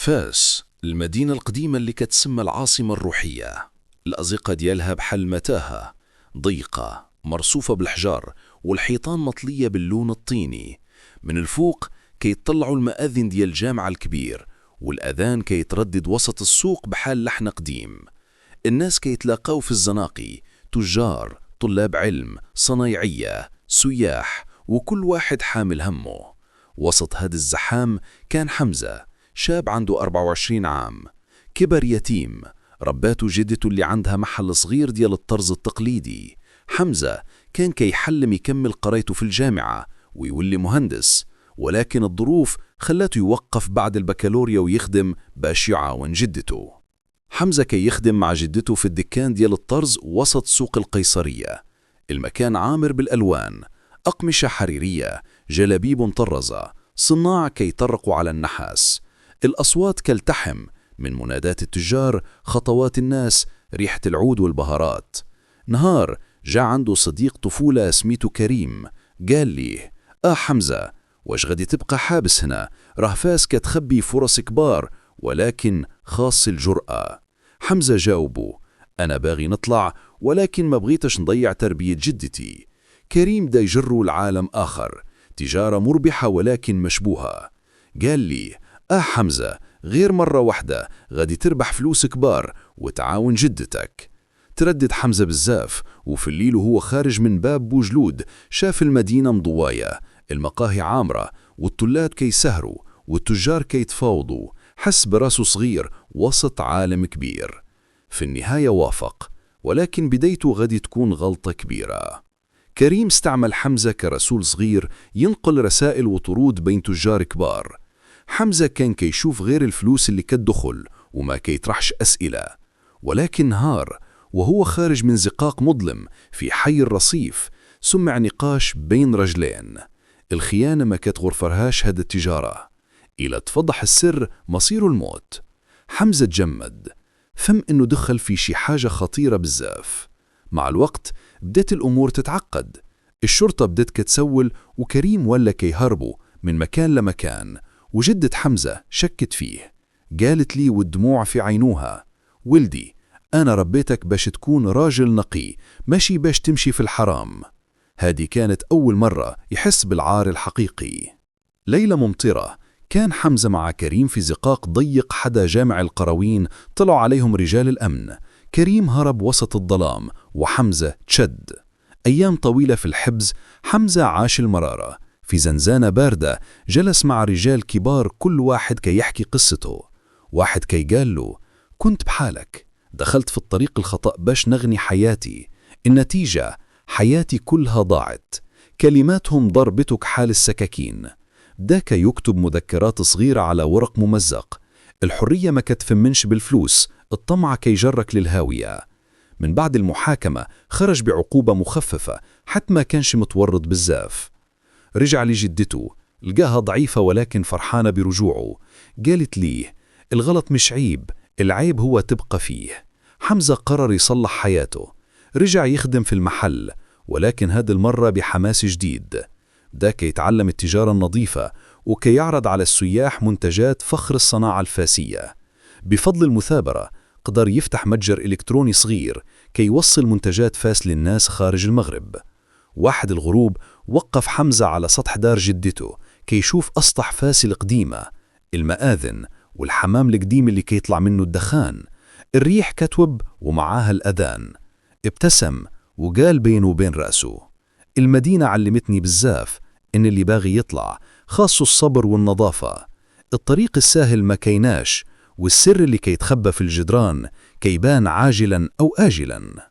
فاس، المدينة القديمة اللي كتسمى العاصمة الروحية. الأزقة ديالها بحال متاهة ضيقة مرصوفة بالحجار، والحيطان مطلية باللون الطيني. من الفوق كيطلعوا المآذن ديال الجامع الكبير، والأذان كيتردد وسط السوق بحال لحن قديم. الناس كيتلاقاو في الزناقي، تجار، طلاب علم، صنايعية، سياح، وكل واحد حامل همه. وسط هذا الزحام كان حمزة، شاب عنده 24 عام، كبر يتيم، رباته جدته اللي عندها محل صغير ديال الطرز التقليدي. حمزة كان كيحلم يكمل قرايته في الجامعة ويولي مهندس، ولكن الظروف خلاته يوقف بعد البكالوريا ويخدم باش يعاون جدته. حمزة كي يخدم مع جدته في الدكان ديال الطرز وسط سوق القيصرية. المكان عامر بالألوان، أقمشة حريرية، جلابيب مطرزة، صناع كي يطرقوا على النحاس. الأصوات كالتحم من منادات التجار، خطوات الناس، ريحة العود والبهارات. نهار جاء عنده صديق طفولة سميته كريم، قال لي: حمزة، واش غادي تبقى حابس هنا؟ راه فاس كتخبي فرص كبار، ولكن خاص الجرأة. حمزة جاوبه: أنا باغي نطلع، ولكن ما بغيتش نضيع تربية جدتي. كريم دا يجره لعالم آخر، تجارة مربحة ولكن مشبوهة. قال لي: حمزة، غير مرة واحدة غادي تربح فلوس كبار وتعاون جدتك. تردد حمزة بزاف، وفي الليل وهو خارج من باب بوجلود شاف المدينة مضواية، المقاهي عامرة، والطلاب كيسهروا، والتجار كيتفاوضوا. حس براسه صغير وسط عالم كبير. في النهاية وافق، ولكن بدايته غادي تكون غلطة كبيرة. كريم استعمل حمزة كرسول صغير ينقل رسائل وطرود بين تجار كبار. حمزة كان كيشوف غير الفلوس اللي كتدخل وما كيطرحش أسئلة. ولكن نهار وهو خارج من زقاق مظلم في حي الرصيف، سمع نقاش بين رجلين. الخيانة ما كتغرفرهاش هذا التجارة، إلى تفضح السر مصير الموت. حمزة تجمد، فهم إنه دخل في شي حاجة خطيرة بزاف. مع الوقت بدت الأمور تتعقد، الشرطة بدت كتسول، وكريم ولا كيهربوا من مكان لمكان. وجدة حمزة شكت فيه، قالت لي والدموع في عينوها: ولدي، أنا ربيتك باش تكون راجل نقي، ماشي باش تمشي في الحرام. هذه كانت أول مرة يحس بالعار الحقيقي. ليلة ممطرة، كان حمزة مع كريم في زقاق ضيق حدا جامع القروين. طلعوا عليهم رجال الأمن. كريم هرب وسط الظلام، وحمزة تشد. أيام طويلة في الحبس، حمزة عاش المرارة. في زنزانة باردة جلس مع رجال كبار، كل واحد كي يحكي قصته. واحد كي قال له: كنت بحالك، دخلت في الطريق الخطأ باش نغني حياتي، النتيجة حياتي كلها ضاعت. كلماتهم ضربتك حال السكاكين. داك يكتب مذكرات صغيرة على ورق ممزق: الحرية ما كتفمنش بالفلوس، الطمع كي جرك للهاوية. من بعد المحاكمة خرج بعقوبة مخففة، حتى ما كانش متورط بزاف. رجع لجدته، لقاها ضعيفة ولكن فرحانة برجوعه. قالت ليه: الغلط مش عيب، العيب هو تبقى فيه. حمزة قرر يصلح حياته. رجع يخدم في المحل، ولكن هذه المرة بحماس جديد. بدأ يتعلم التجارة النظيفة، وكي يعرض على السياح منتجات فخر الصناعة الفاسية. بفضل المثابرة قدر يفتح متجر إلكتروني صغير كي يوصل منتجات فاس للناس خارج المغرب. واحد الغروب وقف حمزة على سطح دار جدته كي يشوف أسطح فاس القديمة، المآذن والحمام القديم اللي كيطلع منه الدخان. الريح كتوب ومعاها الأذان. ابتسم وقال بينه وبين رأسه: المدينة علمتني بزاف، إن اللي باغي يطلع خاصه الصبر والنظافة. الطريق الساهل ما كيناش، والسر اللي كيتخبى في الجدران كيبان عاجلا أو آجلا.